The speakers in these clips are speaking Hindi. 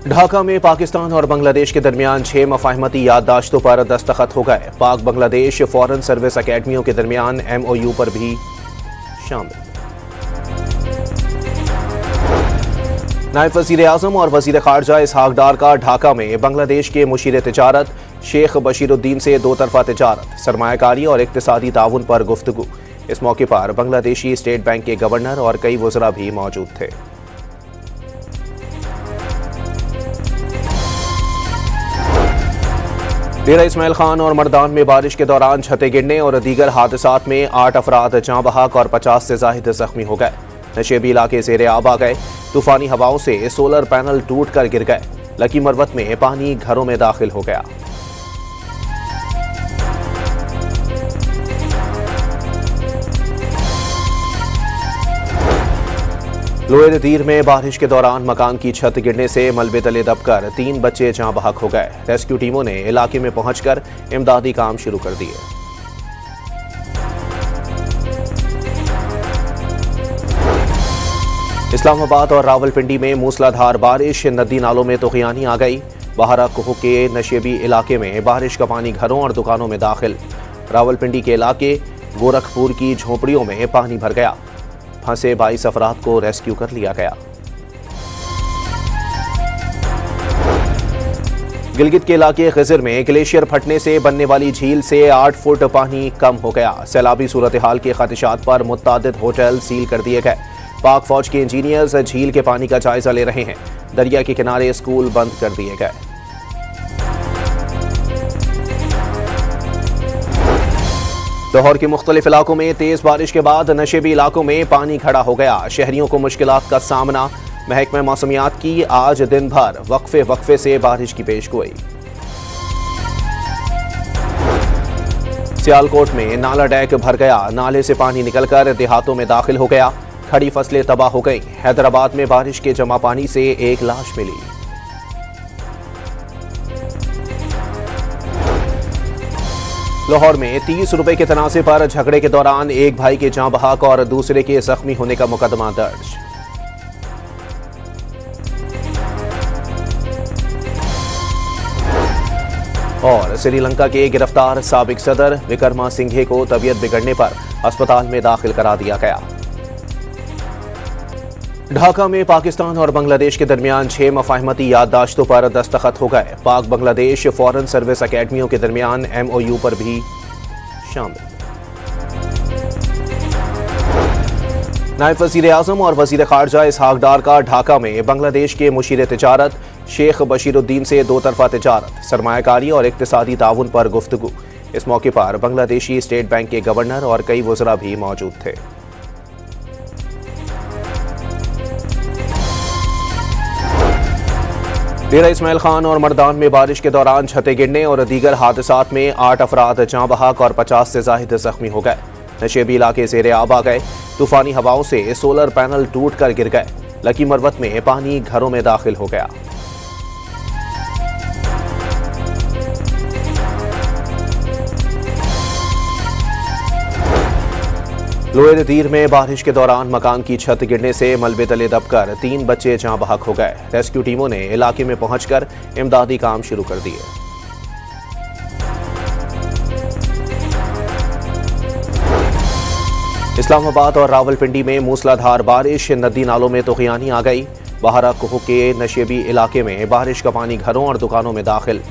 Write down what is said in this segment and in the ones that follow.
ढाका में पाकिस्तान और बांग्लादेश के दरमियान 6 मफाहमती याददाश्तों पर दस्तखत हो गए। पाक बांग्लादेश फॉरेन सर्विस अकेडमियों के दरमियान MOU पर भी शामिल। नायब वज़ीर आज़म और वज़ीर ख़ारजा इसहाक डार का ढाका में बांग्लादेश के मुशीर तिजारत शेख बशीरुद्दीन से दो तरफ़ा तिजारत, सरमायाकारी और इक़्तिसादी ताउन पर गुफ्तगू। इस मौके पर बांग्लादेशी स्टेट बैंक के गवर्नर और कई वज़रा भी मौजूद थे। डेरा इस्माइल खान और मर्दान में बारिश के दौरान छतें गिरने और दीगर हादसात में 8 अफराद जाँ बहक और 50 से ज़ायद जख्मी हो गए। नशेबी इलाके ज़ेरे आब आ गए। तूफानी हवाओं से सोलर पैनल टूट कर गिर गए। लकी मरवत में पानी घरों में दाखिल हो गया। लोहे तीर में बारिश के दौरान मकान की छत गिरने से मलबे तले दबकर 3 बच्चे जाँ बहक हो गए। रेस्क्यू टीमों ने इलाके में पहुंचकर इमदादी काम शुरू कर दिए। इस्लामाबाद और रावलपिंडी में मूसलाधार बारिश, नदी नालों में तुग़यानी आ गई। बहारा कोह के नशेबी इलाके में बारिश का पानी घरों और दुकानों में दाखिल। रावलपिंडी के इलाके गोरखपुर की झोपड़ियों में पानी भर गया। फंसे 22 अफराद को रेस्क्यू कर लिया गया। गिलगित के इलाके खिजर में ग्लेशियर फटने से बनने वाली झील से 8 फुट पानी कम हो गया। सैलाबी सूरत हाल के खदशात पर मुतअद्दिद होटल सील कर दिए गए। पाक फौज के इंजीनियर्स झील के पानी का जायजा ले रहे हैं। दरिया के किनारे स्कूल बंद कर दिए गए। लाहौर के मुख्तलिफ इलाकों में तेज बारिश के बाद नशेबी इलाकों में पानी खड़ा हो गया। शहरियों को मुश्किलात का सामना। महकमा मौसमियात की आज दिन भर वक्फे से बारिश की पेशगोई। सियालकोट में नाला डैक भर गया। नाले से पानी निकलकर देहातों में दाखिल हो गया। खड़ी फसलें तबाह हो गईं। हैदराबाद में बारिश के जमा पानी से एक लाश मिली। लाहौर में 30 रुपए के तनाज़े पर झगड़े के दौरान एक भाई के जाँ बहक और दूसरे के जख्मी होने का मुकदमा दर्ज। और श्रीलंका के गिरफ्तार साबिक सदर विक्रमासिंघे को तबीयत बिगड़ने पर अस्पताल में दाखिल करा दिया गया। ढाका में पाकिस्तान और बांग्लादेश के दरमियान 6 मफाहमती याददाश्तों पर दस्तखत हो गए। पाक बांग्लादेश फॉरेन सर्विस अकेडमियों के दरमियान MOU पर भी शामिल। नायब वज़ीर आज़म और वज़ीर ख़ारजा इसहाक डार का ढाका में बांग्लादेश के मुशीर तिजारत शेख बशीरुद्दीन से दो तरफ़ा तिजारत, सरमायाकारी और इक़्तिसादी ताउन पर गुफ्तगू। इस मौके पर बांग्लादेशी स्टेट बैंक के गवर्नर और कई वज़रा भी मौजूद थे। डेरा इस्माइल खान और मर्दान में बारिश के दौरान छतें गिरने और दीगर हादसात में 8 अफराद जाँ बहक और 50 से ज़ायद जख्मी हो गए। नशेबी इलाके ज़ेरे आब आ गए। तूफानी हवाओं से सोलर पैनल टूट कर गिर गए। लकी मरवत में पानी घरों में दाखिल हो गया। लोहे तीर में बारिश के दौरान मकान की छत गिरने से मलबे तले दबकर 3 बच्चे जाँ बहक हो गए। रेस्क्यू टीमों ने इलाके में पहुंचकर इमदादी काम शुरू कर दिए। इस्लामाबाद और रावलपिंडी में मूसलाधार बारिश, नदी नालों में तुग़यानी आ गई। बहारा कोह के नशेबी इलाके में बारिश का पानी घरों और दुकानों में दाखिल।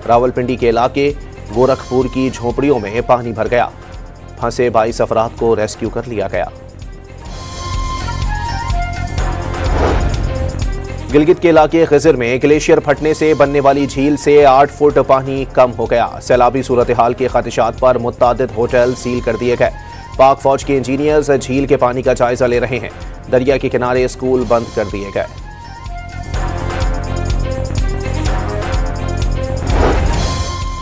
रावलपिंडी के इलाके गोरखपुर की झोपड़ियों में पानी भर गया। फंसे 22 अफराद को रेस्क्यू कर लिया गया। गिलगित के इलाके खिजर में ग्लेशियर फटने से बनने वाली झील से 8 फुट पानी कम हो गया। सैलाबी सूरत हाल के खदशात पर मुतअद्दिद होटल सील कर दिए गए। पाक फौज के इंजीनियर्स झील के पानी का जायजा ले रहे हैं। दरिया के किनारे स्कूल बंद कर दिए गए।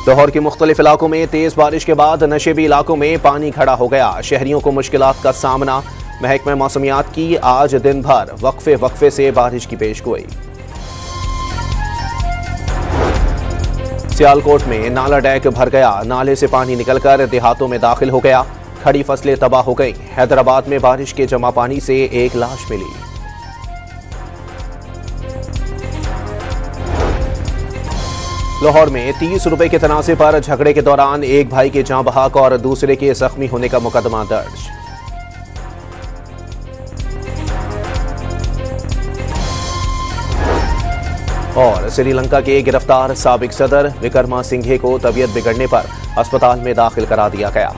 लाहौर के मुख्तलिफ इलाकों में तेज बारिश के बाद नशेबी इलाकों में पानी खड़ा हो गया। शहरियों को मुश्किलात का सामना। महकमा मौसमियात की आज दिन भर वक्फे से बारिश की पेशगोई। सियालकोट में नाला डैक भर गया। नाले से पानी निकलकर देहातों में दाखिल हो गया। खड़ी फसलें तबाह हो गईं। हैदराबाद में बारिश के जमा पानी से एक लाश मिली। लाहौर में 30 रुपए के तनाज़े पर झगड़े के दौरान एक भाई के जाँ बहक और दूसरे के जख्मी होने का मुकदमा दर्ज। और श्रीलंका के गिरफ्तार साबिक सदर विक्रमासिंघे को तबीयत बिगड़ने पर अस्पताल में दाखिल करा दिया गया।